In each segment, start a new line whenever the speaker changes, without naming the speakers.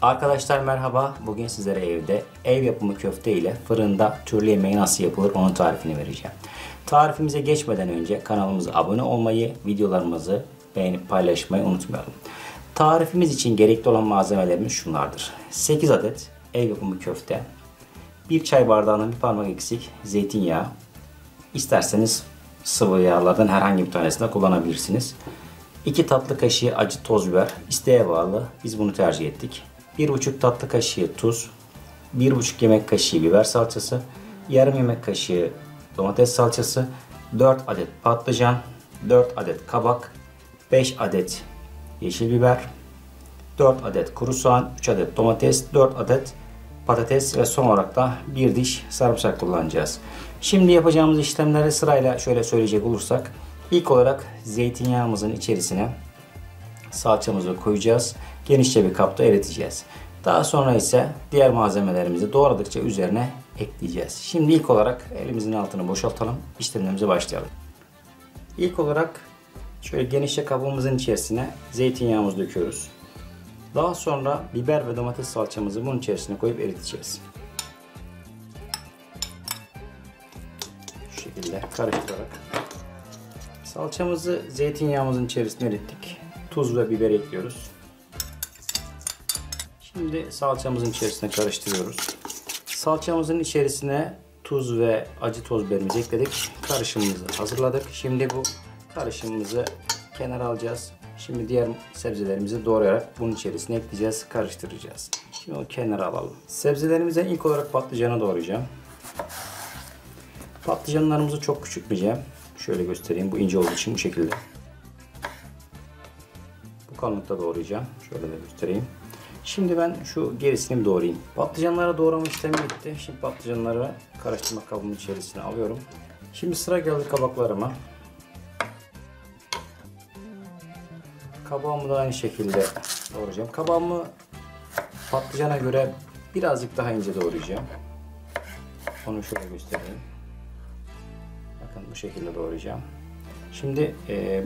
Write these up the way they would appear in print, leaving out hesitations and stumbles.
Arkadaşlar merhaba. Bugün sizlere evde ev yapımı köfte ile fırında türlü yemeği nasıl yapılır onun tarifini vereceğim. Tarifimize geçmeden önce kanalımıza abone olmayı, videolarımızı beğenip paylaşmayı unutmayalım. Tarifimiz için gerekli olan malzemelerimiz şunlardır. 8 adet ev yapımı köfte, 1 çay bardağının bir parmak eksik zeytinyağı, isterseniz sıvı yağlardan herhangi bir tanesini kullanabilirsiniz. 2 tatlı kaşığı acı toz biber, isteğe bağlı, biz bunu tercih ettik. 1,5 tatlı kaşığı tuz, 1,5 yemek kaşığı biber salçası, yarım yemek kaşığı domates salçası, 4 adet patlıcan, 4 adet kabak, 5 adet yeşil biber, 4 adet kuru soğan, 3 adet domates, 4 adet patates ve son olarak da bir diş sarımsak kullanacağız. Şimdi yapacağımız işlemleri sırayla şöyle söyleyecek olursak, ilk olarak zeytinyağımızın içerisine salçamızı koyacağız. Genişçe bir kapta eriteceğiz. Daha sonra ise diğer malzemelerimizi doğradıkça üzerine ekleyeceğiz. Şimdi ilk olarak elimizin altını boşaltalım. İşlemlerimize başlayalım. İlk olarak şöyle genişçe kabımızın içerisine zeytinyağımızı döküyoruz. Daha sonra biber ve domates salçamızı bunun içerisine koyup eriteceğiz. Şu şekilde karıştırarak. Salçamızı zeytinyağımızın içerisine erittik. Tuz ve biber ekliyoruz. Şimdi salçamızın içerisine karıştırıyoruz. Salçamızın içerisine tuz ve acı toz biberimizi ekledik. Karışımımızı hazırladık. Şimdi bu karışımımızı kenara alacağız. Şimdi diğer sebzelerimizi doğrayarak bunun içerisine ekleyeceğiz, karıştıracağız. Şimdi onu kenara alalım. Sebzelerimize ilk olarak patlıcanı doğrayacağım. Patlıcanlarımızı çok küçültmeyeceğim. Şöyle göstereyim. Bu ince olduğu için bu şekilde. Bu kalınlıkta doğrayacağım. Şöyle de göstereyim. Şimdi ben şu gerisini doğrayayım. Patlıcanları doğrama işlemi bitti. Şimdi patlıcanları karıştırma kabımın içerisine alıyorum. Şimdi sıra geldi kabaklarıma. Kabağımı da aynı şekilde doğrayacağım. Kabağımı patlıcana göre birazcık daha ince doğrayacağım. Onu şöyle göstereyim. Bakın bu şekilde doğrayacağım. Şimdi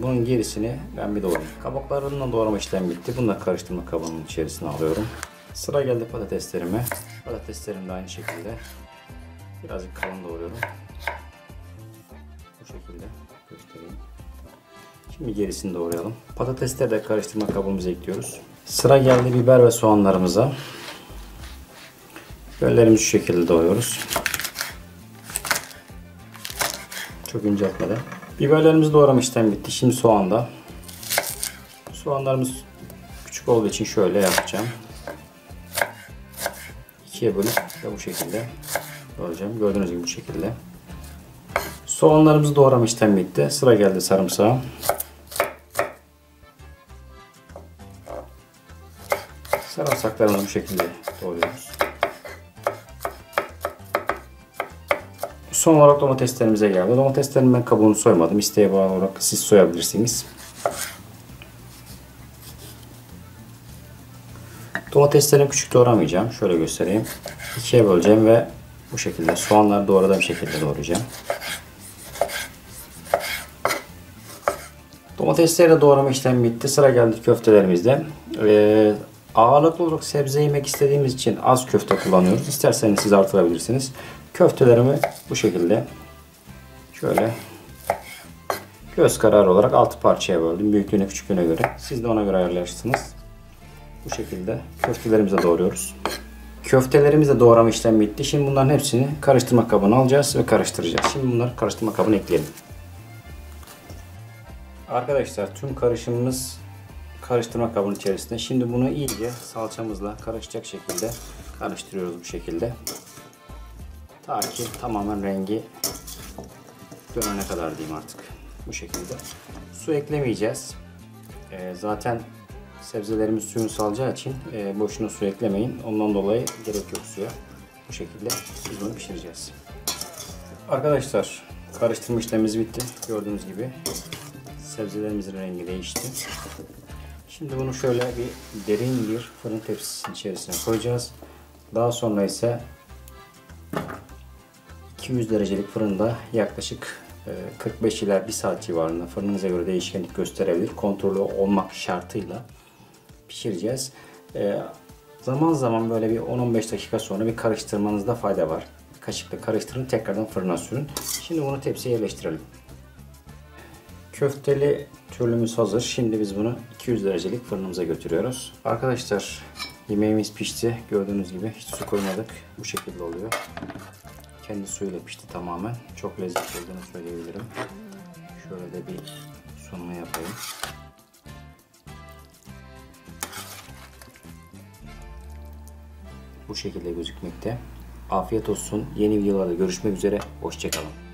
bunun gerisini ben bir doğrayayım. Kabaklarından doğrama işlemi bitti. Bunu da karıştırma kabının içerisine alıyorum. Sıra geldi patateslerime. Patateslerimi de aynı şekilde birazcık kalın doğruyorum. Bu şekilde göstereyim. Şimdi gerisini doğrayalım. Patatesleri de karıştırma kabımıza ekliyoruz. Sıra geldi biber ve soğanlarımıza. Biberlerimizi şu şekilde doğruyoruz. Çok inceltmeden. Biberlerimizi doğrama işlemi bitti. Şimdi soğanda. Soğanlarımız küçük olduğu için şöyle yapacağım. İkiye bölüp ve bu şekilde doğrayacağım. Gördüğünüz gibi bu şekilde. Soğanlarımızı doğrama işlemi bitti. Sıra geldi sarımsağa. Sarımsaklarımızı bu şekilde doğruyoruz. Son olarak domateslerimize geldi. Domateslerin ben kabuğunu soymadım. İsteğe bağlı olarak siz soyabilirsiniz. Domateslerimi küçük doğramayacağım. Şöyle göstereyim. İkiye böleceğim ve bu şekilde soğanları doğradığım şekilde doğrayacağım. Domatesleri de doğrama işlemi bitti. Sıra geldi köftelerimizde. Ağırlıklı olarak sebze yemek istediğimiz için az köfte kullanıyoruz. İsterseniz siz artırabilirsiniz. Köftelerimi bu şekilde şöyle göz kararı olarak 6 parçaya böldüm. Büyüklüğüne küçüklüğüne göre. Siz de ona göre ayarlarsınız. Bu şekilde köftelerimizi de doğruyoruz. Köftelerimizi de doğrama işlemi bitti. Şimdi bunların hepsini karıştırma kabına alacağız ve karıştıracağız. Şimdi bunları karıştırma kabına ekleyelim. Arkadaşlar tüm karışımımız karıştırma kabının içerisinde. Şimdi bunu iyice salçamızla karışacak şekilde karıştırıyoruz bu şekilde. Ta ki tamamen rengi dönene kadar diyeyim artık. Bu şekilde. Su eklemeyeceğiz. Zaten sebzelerimiz suyunu salacağı için boşuna su eklemeyin. Ondan dolayı gerek yok suya. Bu şekilde biz bunu pişireceğiz. Arkadaşlar karıştırma işlemimiz bitti. Gördüğünüz gibi sebzelerimizin rengi değişti. Şimdi bunu şöyle bir derin bir fırın tepsisinin içerisine koyacağız. Daha sonra ise 200 derecelik fırında yaklaşık 45 ila 1 saat civarında, fırınınıza göre değişkenlik gösterebilir. Kontrollü olmak şartıyla pişireceğiz. Zaman zaman böyle bir 10-15 dakika sonra bir karıştırmanızda fayda var. Kaşıkla karıştırın, tekrardan fırına sürün. Şimdi bunu tepsiye yerleştirelim. Köfteli türlümüz hazır. Şimdi biz bunu 200 derecelik fırınımıza götürüyoruz. Arkadaşlar yemeğimiz pişti. Gördüğünüz gibi hiç su koymadık. Bu şekilde oluyor. Kendi suyuyla pişti tamamen. Çok lezzetli olduğunu söyleyebilirim. Şöyle de bir sunumu yapayım. Bu şekilde gözükmekte. Afiyet olsun. Yeni videolarda görüşmek üzere. Hoşça kalın.